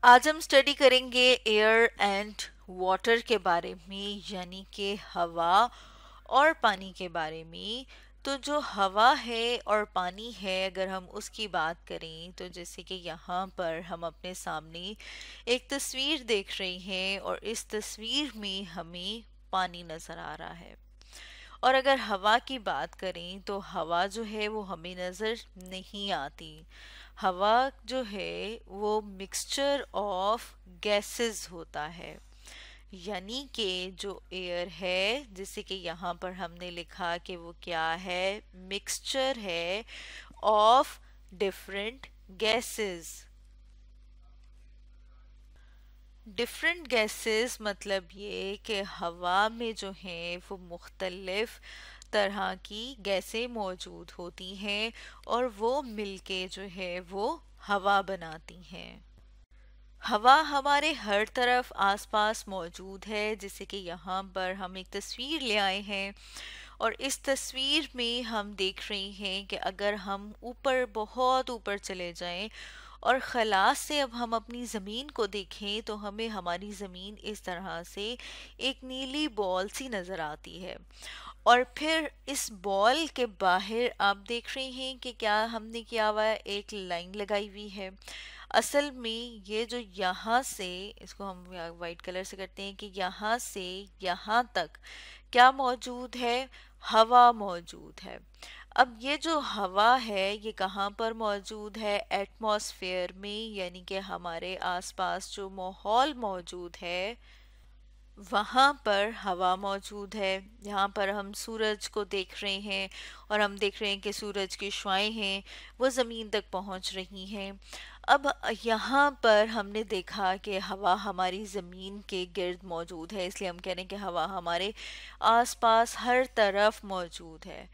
آج ہم اسٹڈی کریں گے ایئر اینڈ واٹر کے بارے میں، یعنی کہ ہوا اور پانی کے بارے میں۔ تو جو ہوا ہے اور پانی ہے، اگر ہم اس کی بات کریں تو جیسے کہ یہاں پر ہم اپنے سامنے ایک تصویر دیکھ رہے ہیں اور اس تصویر میں ہمیں پانی نظر آ رہا ہے۔ اور اگر ہوا کی بات کریں تو ہوا جو ہے وہ ہمیں نظر نہیں آتی۔ ہوا جو ہے وہ مکسچر آف گیسز ہوتا ہے، یعنی کہ جو ایئر ہے، جیسے کہ یہاں پر ہم نے لکھا کہ وہ کیا ہے، مکسچر ہے of different gases. Different gases مطلب یہ کہ ہوا میں جو ہیں وہ مختلف طرح کی گیسیں موجود ہوتی ہیں اور وہ مل کے جو ہے وہ ہوا بناتی ہیں۔ ہوا ہمارے ہر طرف آس پاس موجود ہے، جیسے کہ یہاں پر ہم ایک تصویر لے آئے ہیں اور اس تصویر میں ہم دیکھ رہے ہیں کہ اگر ہم اوپر بہت اوپر چلے جائیں اور خلا سے اب ہم اپنی زمین کو دیکھیں تو ہمیں ہماری زمین اس طرح سے ایک نیلی بال سی نظر آتی ہے، اور پھر اس بال کے باہر آپ دیکھ رہے ہیں کہ کیا ہم نے کیا ہوا ہے، ایک لائن لگائی ہوئی ہے۔ اصل میں یہ جو یہاں سے، اس کو ہم وائٹ کلر سے کرتے ہیں، کہ یہاں سے یہاں تک کیا موجود ہے، ہوا موجود ہے۔ اب یہ جو ہوا ہے یہ کہاں پر موجود ہے، ایٹماسفیئر میں، یعنی کہ ہمارے آس پاس جو ماحول موجود ہے وہاں پر ہوا موجود ہے۔ یہاں پر ہم سورج کو دیکھ رہے ہیں اور ہم دیکھ رہے ہیں کہ سورج کی شعاعیں ہیں وہ زمین تک پہنچ رہی ہیں۔ اب یہاں پر ہم نے دیکھا کہ ہوا ہماری زمین کے گرد موجود ہے، اس لیے ہم کہہ رہے ہیں کہ ہوا ہمارے آس پاس ہر طرف موجود ہے۔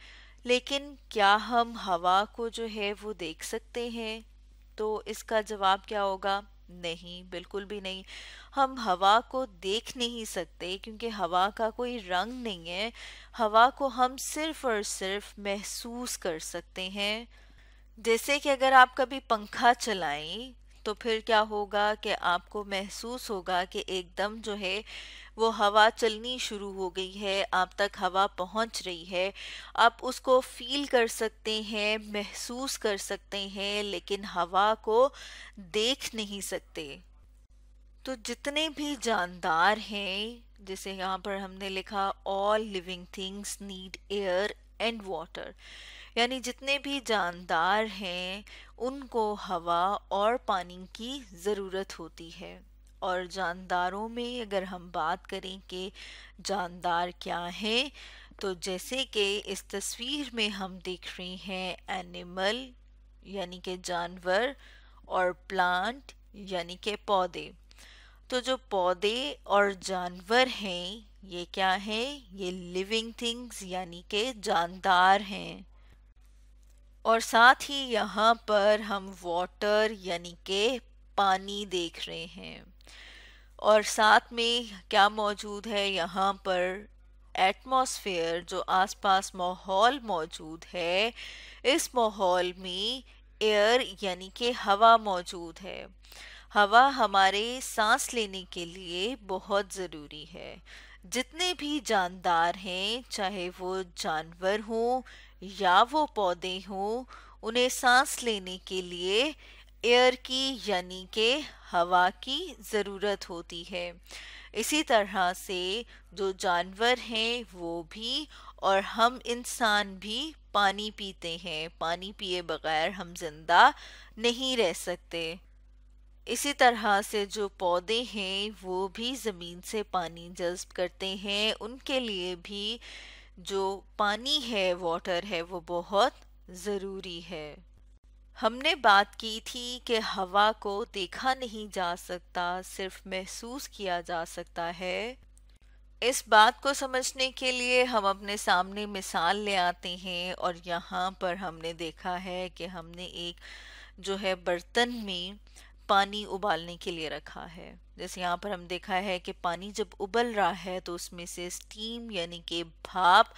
لیکن کیا ہم ہوا کو جو ہے وہ دیکھ سکتے ہیں؟ تو اس کا جواب کیا ہوگا؟ نہیں، بالکل بھی نہیں۔ ہم ہوا کو دیکھ نہیں سکتے کیونکہ ہوا کا کوئی رنگ نہیں ہے۔ ہوا کو ہم صرف اور صرف محسوس کر سکتے ہیں۔ جیسے کہ اگر آپ کبھی پنکھا چلائیں تو پھر کیا ہوگا کہ آپ کو محسوس ہوگا کہ ایک دم جو ہے وہ ہوا چلنی شروع ہو گئی ہے، آپ تک ہوا پہنچ رہی ہے، آپ اس کو فیل کر سکتے ہیں، محسوس کر سکتے ہیں، لیکن ہوا کو دیکھ نہیں سکتے۔ تو جتنے بھی جاندار ہیں، جیسے یہاں پر ہم نے لکھا all living things need air and water، یعنی جتنے بھی جاندار ہیں ان کو ہوا اور پانی کی ضرورت ہوتی ہے۔ اور جانداروں میں اگر ہم بات کریں کہ جاندار کیا ہیں، تو جیسے کہ اس تصویر میں ہم دیکھ رہے ہیں اینیمل یعنی کہ جانور، اور پلانٹ یعنی کہ پودے۔ تو جو پودے اور جانور ہیں یہ کیا ہیں؟ یہ لیونگ تھنگز یعنی کہ جاندار ہیں۔ اور ساتھ ہی یہاں پر ہم واٹر یعنی کہ پانی دیکھ رہے ہیں، اور ساتھ میں کیا موجود ہے یہاں پر؟ ایٹماسفیئر، جو آس پاس ماحول موجود ہے، اس ماحول میں ایئر یعنی کہ ہوا موجود ہے۔ ہوا ہمارے سانس لینے کے لیے بہت ضروری ہے۔ جتنے بھی جاندار ہیں، چاہے وہ جانور ہوں یا وہ پودے ہوں، انہیں سانس لینے کے لیے ایئر کی یعنی کہ ہوا کی ضرورت ہوتی ہے۔ اسی طرح سے جو جانور ہیں وہ بھی، اور ہم انسان بھی پانی پیتے ہیں، پانی پیے بغیر ہم زندہ نہیں رہ سکتے۔ اسی طرح سے جو پودے ہیں وہ بھی زمین سے پانی جذب کرتے ہیں، ان کے لیے بھی جو پانی ہے، واٹر ہے، وہ بہت ضروری ہے۔ ہم نے بات کی تھی کہ ہوا کو دیکھا نہیں جا سکتا، صرف محسوس کیا جا سکتا ہے۔ اس بات کو سمجھنے کے لیے ہم اپنے سامنے مثال لے آتے ہیں، اور یہاں پر ہم نے دیکھا ہے کہ ہم نے ایک جو ہے برتن میں پانی ابالنے کے لیے رکھا ہے۔ جیسے یہاں پر ہم دیکھا ہے کہ پانی جب ابل رہا ہے تو اس میں سے سٹیم یعنی کہ بھاپ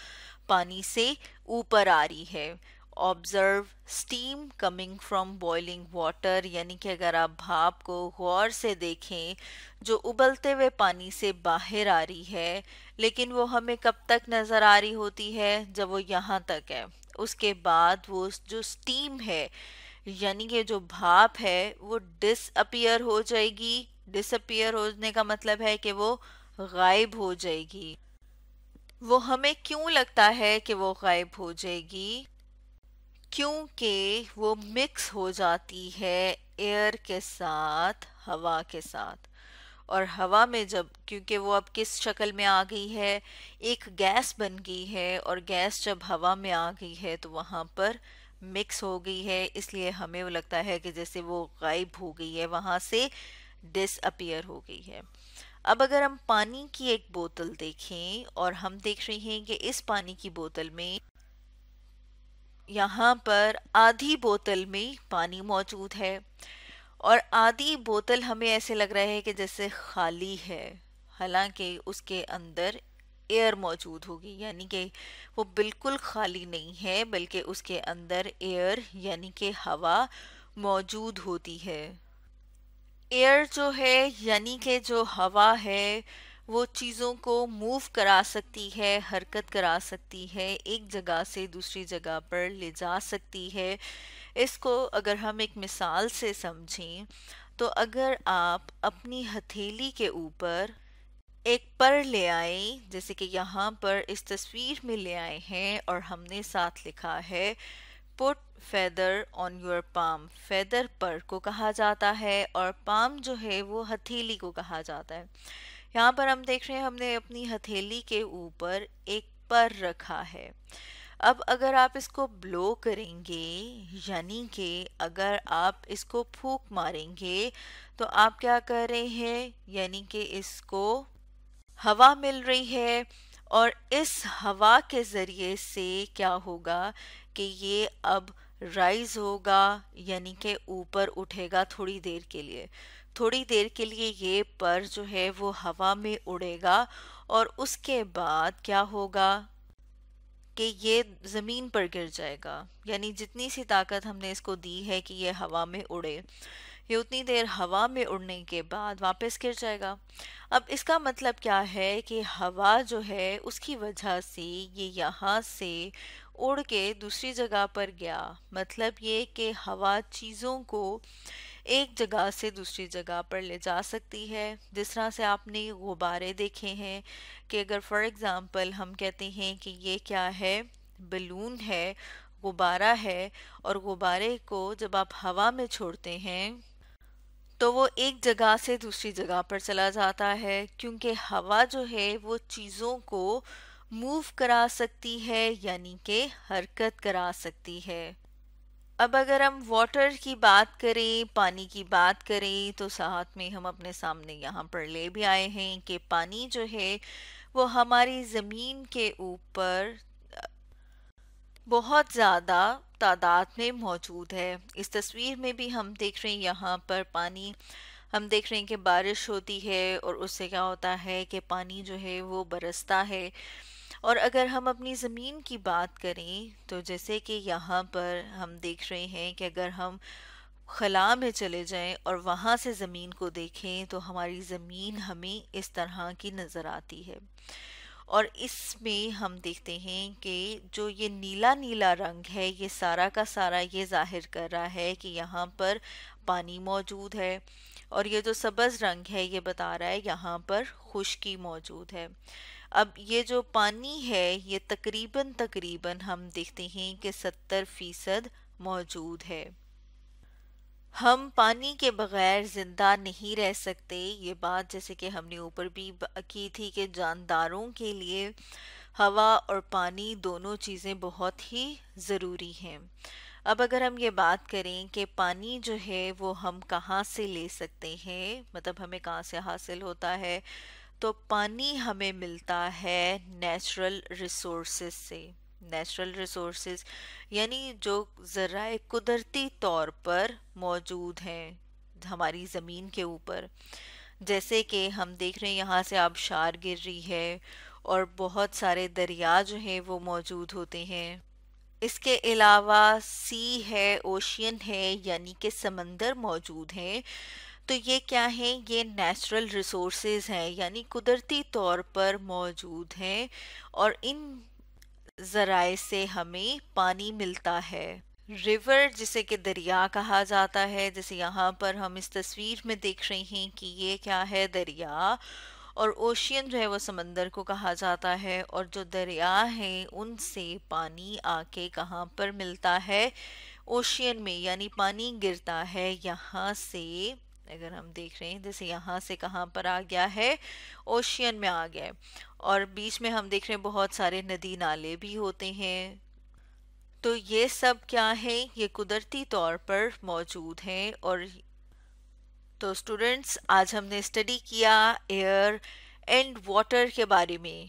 پانی سے اوپر آ رہی ہے، observe steam coming from boiling water, یعنی کہ اگر آپ بھاپ کو غور سے دیکھیں جو ابلتے ہوئے پانی سے باہر آ رہی ہے، لیکن وہ ہمیں کب تک نظر آ رہی ہوتی ہے؟ جب وہ یہاں تک ہے، اس کے بعد وہ جو اسٹیم ہے یعنی کہ جو بھاپ ہے وہ ڈس اپیئر ہو جائے گی. ڈس اپیئر ہونے کا مطلب ہے کہ وہ غائب ہو جائے گی. وہ ہمیں کیوں لگتا ہے کہ وہ غائب ہو جائے گی؟ کیونکہ وہ مکس ہو جاتی ہے ایئر کے ساتھ، ہوا کے ساتھ. اور ہوا میں جب، کیونکہ وہ اب کس شکل میں آ گئی ہے، ایک گیس بن گئی ہے، اور گیس جب ہوا میں آ گئی ہے تو وہاں پر مکس ہو گئی ہے، اس لیے ہمیں وہ لگتا ہے کہ جیسے وہ غائب ہو گئی ہے، وہاں سے ڈس اپیئر ہو گئی ہے. اب اگر ہم پانی کی ایک بوتل دیکھیں اور ہم دیکھ رہے ہیں کہ اس پانی کی بوتل میں یہاں پر آدھی بوتل میں پانی موجود ہے، اور آدھی بوتل ہمیں ایسے لگ رہا ہے کہ جیسے خالی ہے، حالانکہ اس کے اندر ایئر موجود ہوگی، یعنی کہ وہ بالکل خالی نہیں ہے بلکہ اس کے اندر ایئر یعنی کہ ہوا موجود ہوتی ہے. ایئر جو ہے یعنی کہ جو ہوا ہے وہ چیزوں کو موو کرا سکتی ہے، حرکت کرا سکتی ہے، ایک جگہ سے دوسری جگہ پر لے جا سکتی ہے. اس کو اگر ہم ایک مثال سے سمجھیں تو اگر آپ اپنی ہتھیلی کے اوپر ایک پر لے آئیں، جیسے کہ یہاں پر اس تصویر میں لے آئے ہیں، اور ہم نے ساتھ لکھا ہے put feather on your palm. feather پر کو کہا جاتا ہے اور palm جو ہے وہ ہتھیلی کو کہا جاتا ہے. یہاں پر ہم دیکھ رہے ہیں ہم نے اپنی ہتھیلی کے اوپر ایک پر رکھا ہے. اب اگر آپ اس کو بلو کریں گے، یعنی کہ اگر آپ اس کو پھونک ماریں گے تو آپ کیا کر رہے ہیں؟ یعنی کہ اس کو ہوا مل رہی ہے، اور اس ہوا کے ذریعے سے کیا ہوگا کہ یہ اب رائز ہوگا، یعنی کہ اوپر اٹھے گا تھوڑی دیر کے لیے. تھوڑی دیر کے لیے یہ پر جو ہے وہ ہوا میں اڑے گا، اور اس کے بعد کیا ہوگا کہ یہ زمین پر گر جائے گا. یعنی جتنی سی طاقت ہم نے اس کو دی ہے کہ یہ ہوا میں اڑے، یہ اتنی دیر ہوا میں اڑنے کے بعد واپس گر جائے گا. اب اس کا مطلب کیا ہے کہ ہوا جو ہے اس کی وجہ سے یہ یہاں سے اڑ کے دوسری جگہ پر گیا. مطلب یہ کہ ہوا چیزوں کو ایک جگہ سے دوسری جگہ پر لے جا سکتی ہے. جس طرح سے آپ نے غبارے دیکھے ہیں کہ اگر فار ایگزامپل ہم کہتے ہیں کہ یہ کیا ہے، بلون ہے، غبارہ ہے، اور غبارے کو جب آپ ہوا میں چھوڑتے ہیں تو وہ ایک جگہ سے دوسری جگہ پر چلا جاتا ہے، کیونکہ ہوا جو ہے وہ چیزوں کو موو کرا سکتی ہے، یعنی کہ حرکت کرا سکتی ہے. اب اگر ہم واٹر کی بات کریں، پانی کی بات کریں، تو ساتھ میں ہم اپنے سامنے یہاں پر لے بھی آئے ہیں کہ پانی جو ہے وہ ہماری زمین کے اوپر بہت زیادہ تعداد میں موجود ہے. اس تصویر میں بھی ہم دیکھ رہے ہیں یہاں پر پانی، ہم دیکھ رہے ہیں کہ بارش ہوتی ہے اور اس سے کیا ہوتا ہے کہ پانی جو ہے وہ برستا ہے. اور اگر ہم اپنی زمین کی بات کریں تو جیسے کہ یہاں پر ہم دیکھ رہے ہیں کہ اگر ہم خلا میں چلے جائیں اور وہاں سے زمین کو دیکھیں تو ہماری زمین ہمیں اس طرح کی نظر آتی ہے. اور اس میں ہم دیکھتے ہیں کہ جو یہ نیلا نیلا رنگ ہے یہ سارا کا سارا یہ ظاہر کر رہا ہے کہ یہاں پر پانی موجود ہے، اور یہ جو سبز رنگ ہے یہ بتا رہا ہے یہاں پر خشکی موجود ہے. اب یہ جو پانی ہے یہ تقریباً ہم دیکھتے ہیں کہ 70% موجود ہے. ہم پانی کے بغیر زندہ نہیں رہ سکتے. یہ بات جیسے کہ ہم نے اوپر بھی کی تھی کہ جانداروں کے لیے ہوا اور پانی دونوں چیزیں بہت ہی ضروری ہیں. اب اگر ہم یہ بات کریں کہ پانی جو ہے وہ ہم کہاں سے لے سکتے ہیں، مطلب ہمیں کہاں سے حاصل ہوتا ہے، تو پانی ہمیں ملتا ہے نیچرل ریسورسز سے. نیچرل ریسورسز یعنی جو ذرائع قدرتی طور پر موجود ہیں ہماری زمین کے اوپر. جیسے کہ ہم دیکھ رہے ہیں یہاں سے آبشار گر رہی ہے، اور بہت سارے دریا جو ہیں وہ موجود ہوتے ہیں. اس کے علاوہ سی ہے، اوشین ہے، یعنی کہ سمندر موجود ہیں. تو یہ کیا ہیں؟ یہ نیچرل ریسورسز ہیں، یعنی قدرتی طور پر موجود ہیں، اور ان ذرائع سے ہمیں پانی ملتا ہے. ریور جسے کہ دریا کہا جاتا ہے، جیسے یہاں پر ہم اس تصویر میں دیکھ رہے ہیں کہ یہ کیا ہے؟ دریا. اور اوشین جو ہے وہ سمندر کو کہا جاتا ہے، اور جو دریا ہیں ان سے پانی آ کے کہاں پر ملتا ہے؟ اوشین میں، یعنی پانی گرتا ہے یہاں سے. اگر ہم دیکھ رہے ہیں جیسے یہاں سے کہاں پر آ گیا ہے؟ اوشین میں آ گیا ہے. اور بیچ میں ہم دیکھ رہے ہیں بہت سارے ندی نالے بھی ہوتے ہیں. تو یہ سب کیا ہے؟ یہ قدرتی طور پر موجود ہیں. اور تو اسٹوڈنٹس، آج ہم نے اسٹڈی کیا ایئر اینڈ واٹر کے بارے میں.